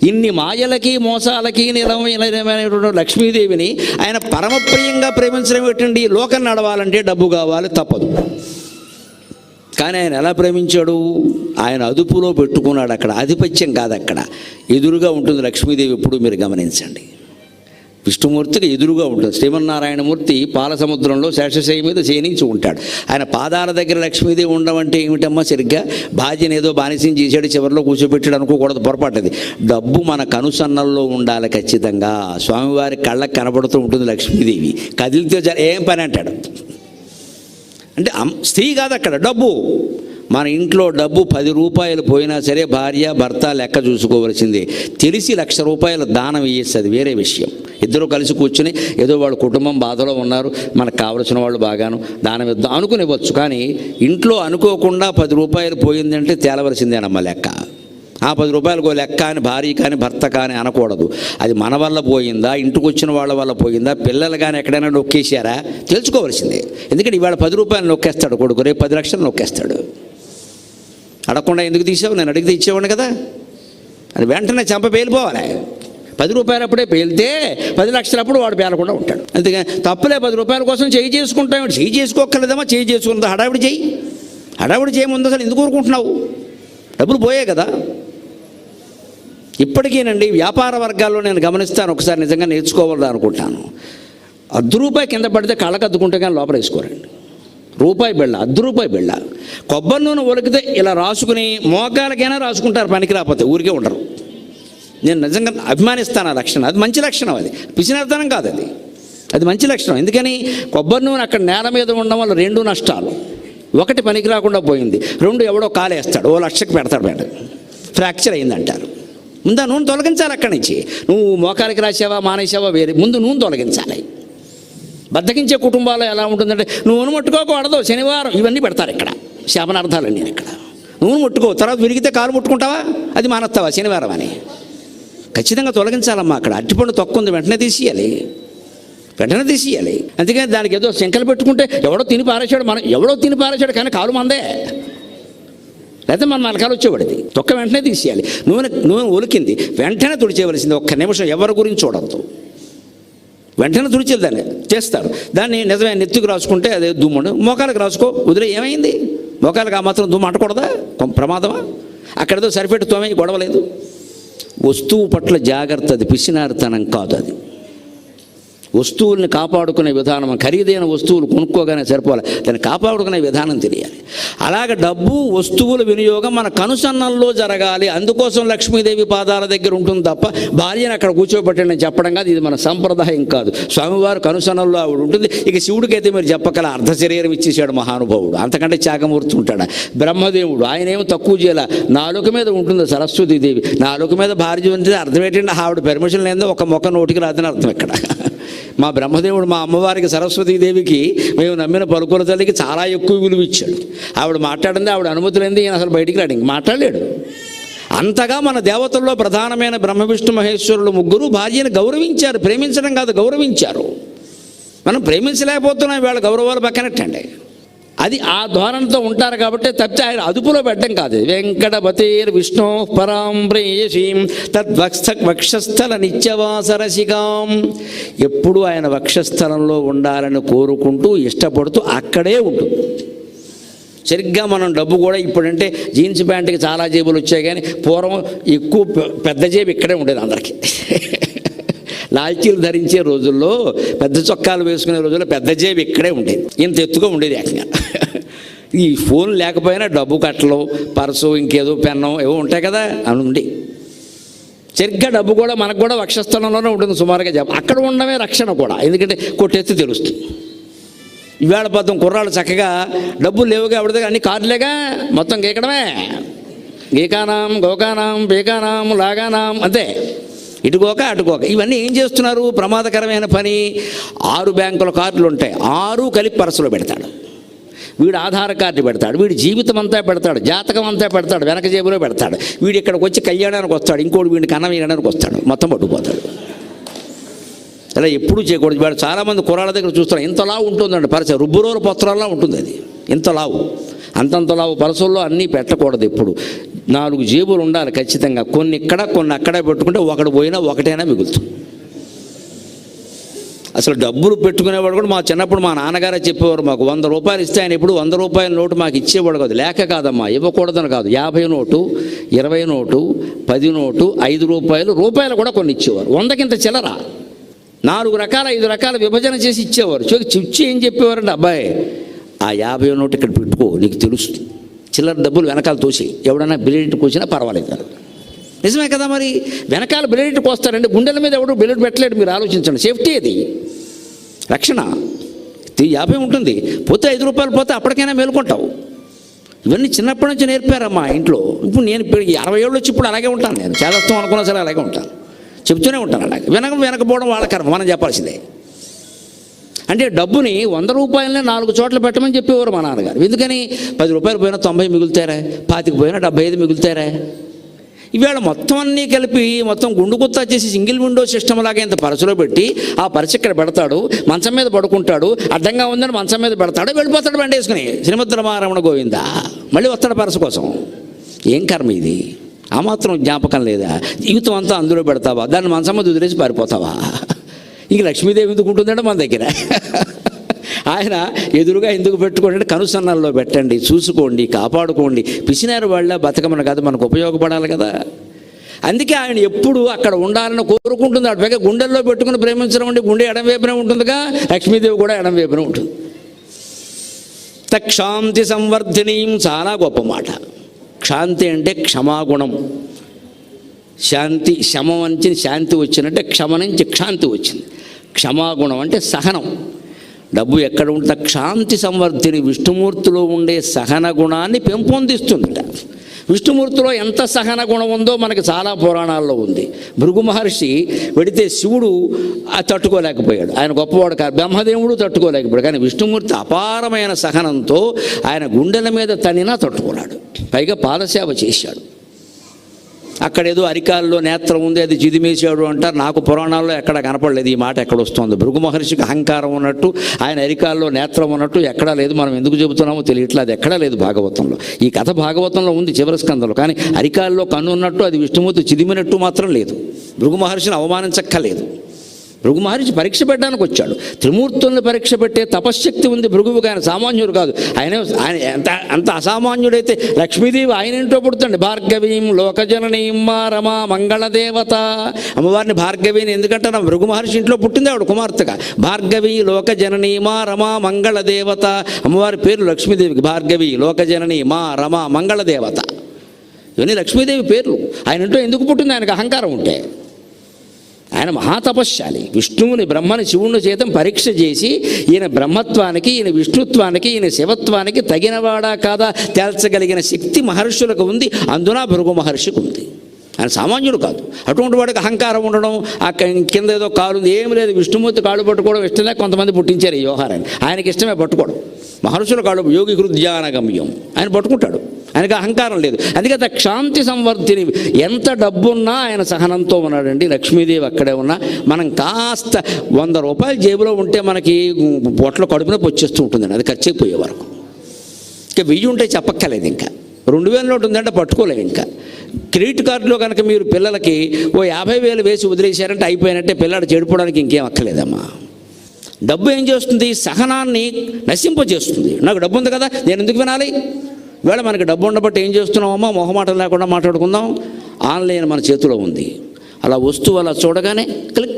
ఇన్ని మాయలకి మోసాలకి నిలమైనటువంటి లక్ష్మీదేవిని ఆయన పరమప్రియంగా ప్రేమించడం ఏంటండి? లోకం నడవాలంటే డబ్బు కావాలి, తప్పదు. కానీ ఆయన ఎలా ప్రేమించాడు? ఆయన అదుపులో పెట్టుకున్నాడు. అక్కడ ఆధిపత్యం కాదు, అక్కడ ఎదురుగా ఉంటుంది లక్ష్మీదేవి. ఎప్పుడు మీరు గమనించండి, విష్ణుమూర్తికి ఎదురుగా ఉంటుంది. శ్రీమన్నారాయణమూర్తి పాల సముద్రంలో శేషశయ్య మీద శయనించి ఉంటాడు. ఆయన పాదాల దగ్గర లక్ష్మీదేవి ఉండమంటే ఏమిటమ్మా? సరిగ్గా భార్యను ఏదో బానిసం చేశాడు, చివరిలో కూర్చోబెట్టాడు అనుకోకూడదు, పొరపాటుది. డబ్బు మన కనుసన్నల్లో ఉండాలి ఖచ్చితంగా. స్వామివారి కళ్ళకు కనబడుతూ ఉంటుంది లక్ష్మీదేవి. కదిలితే ఏం పని అంటాడు. అంటే స్త్రీ కాదు అక్కడ, డబ్బు. మన ఇంట్లో డబ్బు 10 రూపాయలు పోయినా సరే భార్య భర్త లెక్క చూసుకోవలసిందే. తెలిసి 1,00,000 రూపాయలు దానం ఇయ్యేసి, అది వేరే విషయం. ఇద్దరు కలిసి కూర్చుని ఏదో వాళ్ళ కుటుంబం బాధలో ఉన్నారు, మనకు కావలసిన వాళ్ళు బాగాను దానం ఇద్దాం అనుకుని ఇవ్వచ్చు. కానీ ఇంట్లో అనుకోకుండా 10 రూపాయలు పోయిందంటే తేలవలసిందేనమ్మ లెక్క. ఆ 10 రూపాయలకు లెక్క అని భార్య కానీ భర్త కానీ అనకూడదు. అది మన వల్ల పోయిందా, ఇంటికి వచ్చిన వాళ్ళ వల్ల పోయిందా, పిల్లలు కానీ ఎక్కడైనా నొక్కేశారా తెలుసుకోవాల్సిందే. ఎందుకంటే ఇవాళ 10 రూపాయలు నొక్కేస్తాడు కొడుకు, రేపు 10 లక్షలు నొక్కేస్తాడు. అడగకుండా ఎందుకు తీసావు, నేను అడిగితే ఇచ్చేవాడిని కదా అని వెంటనే చెంప పేలిపోవాలి. 10 రూపాయలు అప్పుడే పేలితే 10 లక్షలు అప్పుడు వాడు పేలకుండా ఉంటాడు. అందుకని తప్పులే, 10 రూపాయల కోసం చేయి చేసుకుంటాం. చేయి చేసుకోక్కర్లేదమ్మా, చేయి చేసుకుందా హడావిడి చేయి. హడావిడి చేయముందు అసలు ఎందుకు ఊరుకుంటున్నావు? డబ్బులు పోయే కదా. ఇప్పటికీనండి వ్యాపార వర్గాల్లో నేను గమనిస్తాను, ఒకసారి నిజంగా నేర్చుకోవాలని అనుకుంటాను. ₹1 కింద పడితే కళ్ళకు అద్దుకుంటే కానీ లోపల వేసుకోరండి. రూపాయి బిళ్ళ, ₹1 బిళ్ళ. కొబ్బరి నూనె ఒలికితే ఇలా రాసుకుని మోకాలకైనా రాసుకుంటారు, పనికి రాకపోతే ఊరికే ఉండరు. నేను నిజంగా అభిమానిస్తాను ఆ లక్షణం. అది మంచి లక్షణం, అది పిసినార్థనం కాదు, అది మంచి లక్షణం. ఎందుకని? కొబ్బరి నూనె అక్కడ నేల మీద ఉండడం వల్ల 2 నష్టాలు. 1 పనికి రాకుండా పోయింది, 2 ఎవడో కాలేస్తాడు, ₹1,00,000కి పెడతాడు, ఫ్రాక్చర్ అయిందంటారు. ముందు నూనె తొలగించాలి అక్కడి నుంచి. నువ్వు మోకాలికి రాసావా మానేసావా వేరే, ముందు నూనె తొలగించాలి. బద్దకించే కుటుంబాలు ఎలా ఉంటుందంటే నూనె ముట్టుకోకూడదు శనివారం, ఇవన్నీ పెడతారు ఇక్కడ శాపనార్థాలన్నీ. ఇక్కడ నూనె ముట్టుకో, తర్వాత విరిగితే కాలు ముట్టుకుంటావా, అది మానేస్తావా శనివారం అని. ఖచ్చితంగా తొలగించాలమ్మా. అక్కడ అరటిపండు తొక్కుంది, వెంటనే తీసేయాలి. అందుకని దానికి ఏదో శంకలు పెట్టుకుంటే ఎవడో తిని పారేశాడు కానీ కాలు మందే, లేకపోతే మన మలకాలు వచ్చేవాడిది. తొక్క వెంటనే తీసేయాలి. నూనె ఒలికింది వెంటనే తుడిచేయవలసింది. 1 నిమిషం ఎవరి గురించి చూడద్దు, వెంటనే తుడిచేది. దాన్ని చేస్తారు. దాన్ని నిజమైన నెత్తుకు రాసుకుంటే అదే దుమ్ముడు, మోకాలకు రాసుకో, వదిలే, ఏమైంది? మోకాలకు ఆ మాత్రం దుమ్ము అంటకూడదా? ప్రమాదమా? అక్కడతో సరిపెట్టి తోమే, గొడవలేదు. వస్తువు పట్ల జాగ్రత్త, అది పిసినారితనం కాదు. అది వస్తువుల్ని కాపాడుకునే విధానం. ఖరీదైన వస్తువులు కొనుక్కోగానే సరిపోవాలి, దాన్ని కాపాడుకునే విధానం తెలియాలి. అలాగ డబ్బు వస్తువుల వినియోగం మన కనుసన్నల్లో జరగాలి. అందుకోసం లక్ష్మీదేవి పాదాల దగ్గర ఉంటుంది తప్ప భార్యను అక్కడ కూర్చోబెట్టండి చెప్పడం కాదు. ఇది మన సంప్రదాయం కాదు. స్వామివారు కనుసన్నల్లో ఆవిడ ఉంటుంది. ఇక శివుడికైతే మీరు చెప్పగల అర్ధ శరీరం ఇచ్చేసాడు మహానుభావుడు, అంతకంటే త్యాగమూర్తి ఉంటాడా? బ్రహ్మదేవుడు, ఆయన ఏమో తక్కువ చేయాల. నాలుక మీద ఉంటుంది సరస్వతీదేవి, నాలుక మీద భార్య ఉంటుంది. అర్థం ఏంటంటే ఆవిడ పెర్మిషన్ లేదో ఒక మొక్క నోటికి రాదని అర్థం. ఇక్కడ మా బ్రహ్మదేవుడు మా అమ్మవారికి సరస్వతీదేవికి మేము నమ్మిన పలుకుల తల్లికి చాలా ఎక్కువ విలువ ఇచ్చాడు. ఆవిడ మాట్లాడింది, ఆవిడ అనుమతి లేనిది ఈయన అసలు బయటికి రాడు, మాట్లాడలేడు. అంతగా మన దేవతల్లో ప్రధానమైన బ్రహ్మ విష్ణు మహేశ్వరులు ముగ్గురు భార్యను గౌరవించారు. ప్రేమించడం కాదు, గౌరవించారు. మనం ప్రేమించలేకపోతున్నాం, వీళ్ళ గౌరవాలు పక్కనట్టండి. అది ఆ ధోరణితో ఉంటారు కాబట్టి తప్పితే ఆయన అదుపులో పెట్టడం కాదు. వెంకటపతేర్ విష్ణు పరాం ప్రేయసీం వక్షస్థల నిత్యవాసరసికాం. ఎప్పుడు ఆయన వక్షస్థలంలో ఉండాలని కోరుకుంటూ ఇష్టపడుతూ అక్కడే ఉంటుంది. సరిగ్గా మనం డబ్బు కూడా ఇప్పుడంటే జీన్స్ ప్యాంటుకి చాలా జేబులు వచ్చాయి, కానీ పూర్వం ఎక్కువ పెద్ద జేబు ఇక్కడే ఉండేది అందరికీ. లాల్చీలు ధరించే రోజుల్లో, పెద్ద చొక్కాలు వేసుకునే రోజుల్లో పెద్ద జేబు ఇక్కడే ఉండేది, ఇంత ఎత్తుగా ఉండేది ఏకంగా. ఈ ఫోన్ లేకపోయినా డబ్బు కట్టలు, పర్సు, ఇంకేదో పెన్నం ఏవో ఉంటాయి కదా అని ఉండి. సరిగ్గా డబ్బు కూడా మనకు కూడా వక్షస్థలంలోనే ఉంటుంది సుమారుగా. అక్కడ ఉండడమే రక్షణ కూడా, ఎందుకంటే కొట్టెత్తి తెలుస్తుంది. ఇవాళ పద్ధం కుర్రాళ్ళు చక్కగా డబ్బులు లేవుగా, ఎవరిదే అన్ని కార్డులేగా, మొత్తం గీకడమే. గీకానాం గోకానాం బేకానాం లాగానాం, అంతే. ఇటుకోక అటుకోక. ఇవన్నీ ఏం చేస్తున్నారు? ప్రమాదకరమైన పని. 6 బ్యాంకుల కార్డులు ఉంటాయి, 6 కలిపి పర్సులో పెడతాడు. వీడు ఆధార్ కార్డు పెడతాడు, వీడి జీవితం అంతా పెడతాడు, జాతకం అంతా పెడతాడు, వెనక జేబులో పెడతాడు. వీడు ఇక్కడికి వచ్చి కళ్యాణానికి వస్తాడు, ఇంకోటి వీడిని కన్నం వేయడానికి వస్తాడు, మొత్తం పట్టుకుపోతాడు. అలా ఎప్పుడు చేయకూడదు. వాడు చాలామంది కుర్రాళ్ళ దగ్గర చూస్తారు, ఇంతలా ఉంటుందండి పరిచయం, రుబ్బురోలు పత్రాల్లో ఉంటుంది. అది ఇంతలావు. అంతంతలా పరసల్లో అన్నీ పెట్టకూడదు. ఎప్పుడు 4 జేబులు ఉండాలి ఖచ్చితంగా. కొన్ని ఇక్కడ కొన్ని అక్కడే పెట్టుకుంటే ఒకటి పోయినా ఒకటైనా మిగులుతుంది. అసలు డబ్బులు పెట్టుకునేవాడు కూడా మా చిన్నప్పుడు మా నాన్నగారే చెప్పేవారు, మాకు 100 రూపాయలు ఇస్తే ఆయన ఇప్పుడు 100 రూపాయల నోటు మాకు ఇచ్చేవాడు కాదు. లేక కాదమ్మా, ఇవ్వకూడదని కాదు. 50 నోటు, 20 నోటు, 10 నోటు, 5 రూపాయలు కూడా కొన్ని ఇచ్చేవారు. 100కింత చిల్లర 4 రకాల 5 రకాల విభజన చేసి ఇచ్చేవారు. చూచి ఏం చెప్పేవారండి, అబ్బాయి ఆ 50 నోటు ఇక్కడ పెట్టుకో, నీకు తెలుస్తుంది. చిల్లర డబ్బులు వెనకాల తోసి ఎవడన్నా బిల్లెట్ కోసినా పర్వాలేదు. నిజమే కదా. మరి వెనకాల బిల్లెట్ కోస్తారండి, గుండెల మీద ఎవడు బిల్లెట్ పెట్టలేడు. మీరు ఆలోచించండి, సేఫ్టీ అది, రక్షణ. 50 ఉంటుంది, పోతే 5 రూపాయలు పోతే అప్పటికైనా మేలుకుంటావు. ఇవన్నీ చిన్నప్పటి నుంచి నేర్పారమ్మా ఇంట్లో. ఇప్పుడు నేను 60 ఏళ్ళు వచ్చి ఇప్పుడు అలాగే ఉంటాను. నేను చేదస్తం అనుకున్నా సరే అలాగే ఉంటాను, చెప్తూనే ఉంటాను. అలాగే వెనకపోవడం వాళ్ళ కర్మ, మనం చెప్పాల్సిందే. అంటే డబ్బుని 100 రూపాయలనే 4 చోట్ల పెట్టమని చెప్పేవారు మా నాన్నగారు. ఎందుకని 10 రూపాయలు పోయినా 90 మిగులుతారా, 25 పోయినా 75 మిగులుతారా. ఇవాళ మొత్తం అన్నీ కలిపి మొత్తం గుండు గుత్తా చేసి సింగిల్ విండో సిస్టమ్ లాగా ఇంత పరచులో పెట్టి ఆ పరచు ఇక్కడ పెడతాడు, మంచం మీద పడుకుంటాడు, అడ్డంగా ఉందని మంచం మీద పెడతాడు, వెళ్ళిపోతాడు బండి వేసుకుని శ్రీమద్రమారమణ గోవిందా, మళ్ళీ వస్తాడు పరచు కోసం. ఏం కర్మ ఇది? ఆ మాత్రం జ్ఞాపకం లేదా? జీవితం అంతా అందులో పెడతావా, దాన్ని మంచం మీద వదిలేసి పారిపోతావా? ఇంక లక్ష్మీదేవి ఎందుకు ఉంటుందంటే మన దగ్గర. ఆయన ఎదురుగా ఎందుకు పెట్టుకోండి, కనుసన్నల్లో పెట్టండి, చూసుకోండి, కాపాడుకోండి. పిసినారు వాళ్ళ బతకమని కాదు, మనకు ఉపయోగపడాలి కదా. అందుకే ఆయన ఎప్పుడు అక్కడ ఉండాలని కోరుకుంటుంది. అటు పైగా గుండెల్లో పెట్టుకుని ప్రేమించడం అంటే గుండె ఎడంవైపునే ఉంటుందిగా, లక్ష్మీదేవి కూడా ఎడంవైపునే ఉంటుంది. తక్షాంతి సంవర్ధినీయం, చాలా గొప్ప మాట. క్షాంతి అంటే క్షమాగుణం. శాంతి, శమం నుంచి శాంతి వచ్చినట్టే క్షమ నుంచి క్షాంతి వచ్చింది. క్షమాగుణం అంటే సహనం. డబ్బు ఎక్కడ ఉంటే క్షాంతి సంవర్ధిని, విష్ణుమూర్తిలో ఉండే సహన గుణాన్ని పెంపొందిస్తుందట. విష్ణుమూర్తిలో ఎంత సహన గుణం ఉందో మనకి చాలా పురాణాల్లో ఉంది. భృగు మహర్షి వెడితే శివుడు తట్టుకోలేకపోయాడు, ఆయన గొప్పవాడు కాదు. బ్రహ్మదేవుడు తట్టుకోలేకపోయాడు, కానీ విష్ణుమూర్తి అపారమైన సహనంతో ఆయన గుండెల మీద తనినా తట్టుకున్నాడు. పైగా పాదసేవ చేశాడు. అక్కడేదో అరికాల్లో నేత్రం ఉంది, అది చిదిమేశాడు అంటారు. నాకు పురాణాల్లో ఎక్కడ కనపడలేదు ఈ మాట. ఎక్కడ వస్తుంది? భృగు మహర్షికి అహంకారం ఉన్నట్టు, ఆయన అరికాల్లో నేత్రం ఉన్నట్టు ఎక్కడా లేదు. మనం ఎందుకు చెబుతున్నామో తెలియట్లేదు, అది ఎక్కడా లేదు భాగవతంలో. ఈ కథ భాగవతంలో ఉంది చివరి స్కందంలో, కానీ అరికాల్లో కన్ను ఉన్నట్టు, అది విష్ణుమూర్తి చిదిమినట్టు మాత్రం లేదు. భృగు మహర్షిని అవమానించక్కలేదు. భృగు మహర్షి పరీక్ష పెట్టడానికి వచ్చాడు. త్రిమూర్తుల్ని పరీక్ష పెట్టే తపశ్శక్తి ఉంది భృగువుకి. ఆయన సామాన్యుడు కాదు. ఆయన అంత అసామాన్యుడైతే లక్ష్మీదేవి ఆయన ఇంట్లో పుడుతుంది. భార్గవీం లోకజననీం మా రమా మంగళదేవత. అమ్మవారిని భార్గవిని ఎందుకంటే నా భృగు మహర్షి ఇంట్లో పుట్టింది ఆవిడ కుమార్తెగా. భార్గవి లోకజననీ మా రమా మంగళదేవత. అమ్మవారి పేరు లక్ష్మీదేవికి. భార్గవి లోకజననీ మా రమా మంగళదేవత, ఇవన్నీ లక్ష్మీదేవి పేర్లు. ఆయన ఇంట్లో ఎందుకు పుట్టింది? ఆయనకు అహంకారం ఉంటే. ఆయన మహాతపశ్శాలి. విష్ణువుని బ్రహ్మని శివుని చేతం పరీక్ష చేసి ఈయన బ్రహ్మత్వానికి, ఈయన విష్ణుత్వానికి, ఈయన శివత్వానికి తగినవాడా కాదా తేల్చగలిగిన శక్తి మహర్షులకు ఉంది. అందున భృగు మహర్షికి ఉంది. ఆయన సామాన్యుడు కాదు. అటువంటి వాడికి అహంకారం ఉండడం, ఆ కింద ఏదో కాలు ఏమి లేదు. విష్ణుమూర్తి కాళ్ళు పట్టుకోవడం ఇష్టమే. కొంతమంది పుట్టించారు ఈ వ్యవహారాన్ని. ఆయనకి ఇష్టమే పట్టుకోవడం. మహర్షుల కాళ్ళు యోగి హృద్యానగమ్యం, ఆయన పట్టుకుంటాడు. ఆయనకు అహంకారం లేదు. అందుకే క్షాంతి సంవర్ధిని. ఎంత డబ్బున్నా ఆయన సహనంతో ఉన్నాడండి. లక్ష్మీదేవి అక్కడే ఉన్నా మనం కాస్త 100 రూపాయలు జేబులో ఉంటే మనకి పొట్ల కడుపున వచ్చేస్తూ ఉంటుందండి, అది ఖర్చు అయిపోయే వరకు. ఇంకా 1000 ఉంటే చెప్పక్కర్లేదు. ఇంకా 2000 నోటు ఉందంటే పట్టుకోలేదు. ఇంకా క్రెడిట్ కార్డులో కనుక మీరు పిల్లలకి ఓ 50,000 వేసి వదిలేశారంటే అయిపోయినట్టే. పిల్లాడు చెడిపోవడానికి ఇంకేం అక్కర్లేదమ్మా. డబ్బు ఏం చేస్తుంది? సహనాన్ని నశింపజేస్తుంది. నాకు డబ్బు ఉంది కదా, నేను ఎందుకు వినాలి? ఇవాళ మనకి డబ్బు ఉండబట్టి ఏం చేస్తున్నామమ్మా, మొహమాటం లేకుండా మాట్లాడుకుందాం. ఆన్లైన్ మన చేతిలో ఉంది. అలా వస్తువు అలా చూడగానే క్లిక్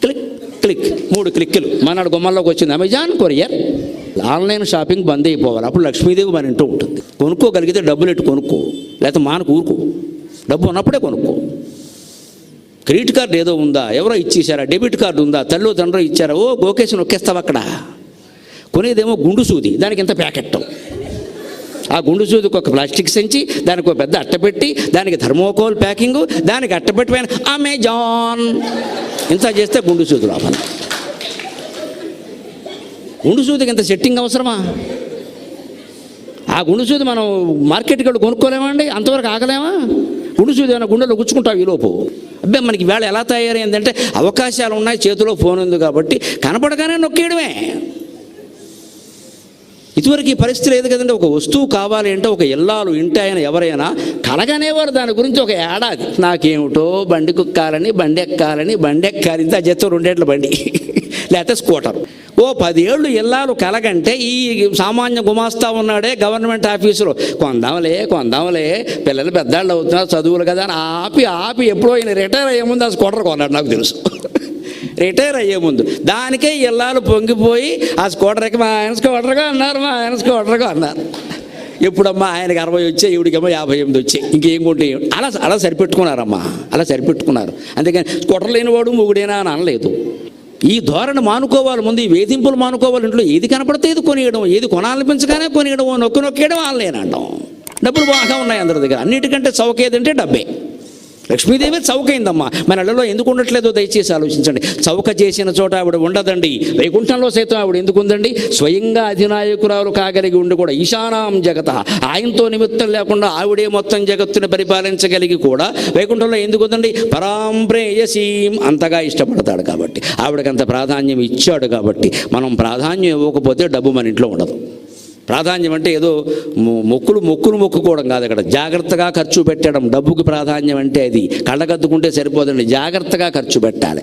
క్లిక్ క్లిక్, 3 క్లిక్కులు మనడు గుమ్మల్లోకి వచ్చింది. Amazon, courier. ఆన్లైన్ షాపింగ్ బంద్ అయిపోవాలి. అప్పుడు లక్ష్మీదేవి మన ఇంటూ ఉంటుంది. కొనుక్కోగలిగితే డబ్బులు ఎట్టు కొనుక్కో, లేకపోతే మానకు ఊరుకో. డబ్బు ఉన్నప్పుడే కొనుక్కో. క్రెడిట్ కార్డు ఏదో ఉందా, ఎవరో ఇచ్చేసారా, డెబిట్ కార్డు ఉందా, తల్లి తండ్రి ఇచ్చారా, ఓ గోకేసి నొక్కేస్తావు అక్కడ. కొనేదేమో గుండు సూది, దానికి ఎంత ప్యాకెట్. ఆ గుండు సూదికి ఒక ప్లాస్టిక్ సంచి, దానికి ఒక పెద్ద అట్టపెట్టి, దానికి థర్మోకోల్ ప్యాకింగు, దానికి అట్టపెట్టి పైన అమెజాన్ ఇంత చేస్తే గుండు సూది లోపల. గుండు సూదికి ఇంత సెట్టింగ్ అవసరమా? ఆ గుండు సూది మనం మార్కెట్కి వెళ్ళి కొనుక్కోలేమా అండి? అంతవరకు ఆగలేమా? గుండు సూది ఏమైనా గుండెలో గుచ్చుకుంటావు ఈలోపు. అబ్బాయి మనకి వేళ ఎలా తయారైందంటే అవకాశాలు ఉన్నాయి, చేతిలో ఫోన్ ఉంది కాబట్టి కనపడగానే నొక్కేయడమే. ఇదివరకు ఈ పరిస్థితి లేదు కదండి. ఒక వస్తువు కావాలి అంటే ఒక ఇల్లాలు ఇంటి ఆయన ఎవరైనా కలగనేవారు దాని గురించి ఒక ఏడాది. నాకేమిటో బండి కుక్కాలని, బండి ఎక్కాలి ఇంత జత్తో 2 ఏళ్ల బండి లేకపోతే స్కూటర్. ఓ 10 ఏళ్ళు ఇల్లాలు కలగంటే ఈ సామాన్య గుమాస్తా ఉన్నాడే గవర్నమెంట్ ఆఫీసులో కొందాంలే పిల్లలు పెద్దాళ్ళు అవుతున్నారు చదువులు కదా అని ఆపి ఎప్పుడో ఈయన రిటైర్ అయ్యే ముందు ఆ స్కూటర్ కొన్నాడు. నాకు తెలుసు, రిటైర్ అయ్యే ముందు దానికే ఇల్లాలు పొంగిపోయి ఆ స్కూటర్కి మా ఆయన స్కూటర్గా అన్నారు. ఎప్పుడమ్మా ఆయనకి 60 వచ్చాయి, ఈవిడికేమో 58 వచ్చాయి. ఇంకేం కొంటే అలా సరిపెట్టుకున్నారమ్మా, అలా సరిపెట్టుకున్నారు. అందుకని స్కూటర్ లేనివాడు మొగుడేనా అని అనలేదు. ఈ ధోరణి మానుకోవాలి. ముందు ఈ వేధింపులు మానుకోవాలి. ఇంట్లో ఏది కనపడితే ఏది కొనియడం, ఏది కొనాలనిపించగానే కొనియడం, నొక్కేయడం ఆన్లైన్ అంటాం. డబ్బులు బాగా ఉన్నాయి అందరి దగ్గర. అన్నిటికంటే చౌకేదంటే డబ్బే. లక్ష్మీదేవి చౌకైందమ్మా. మన ఇళ్లలో ఎందుకు ఉండట్లేదో దయచేసి ఆలోచించండి. చౌక చేసిన చోట ఆవిడ ఉండదండి. వైకుంఠంలో సైతం ఆవిడ ఎందుకు ఉందండి? స్వయంగా అధినాయకురాలు కాగలిగి ఉండి కూడా ఈశానాం జగత, ఆయనతో నిమిత్తం లేకుండా ఆవిడే మొత్తం జగత్తుని పరిపాలించగలిగి కూడా వైకుంఠంలో ఎందుకు ఉందండి? పరాం ప్రేయసీం, అంతగా ఇష్టపడతాడు కాబట్టి, ఆవిడకి అంత ప్రాధాన్యం ఇచ్చాడు కాబట్టి. మనం ప్రాధాన్యం ఇవ్వకపోతే డబ్బు మన ఇంట్లో ఉండదు. ప్రాధాన్యం అంటే ఏదో మొక్కుకోవడం కాదు. అక్కడ జాగ్రత్తగా ఖర్చు పెట్టడం. డబ్బుకి ప్రాధాన్యం అంటే అది కళ్ళగద్దుకుంటే సరిపోదండి, జాగ్రత్తగా ఖర్చు పెట్టాలి.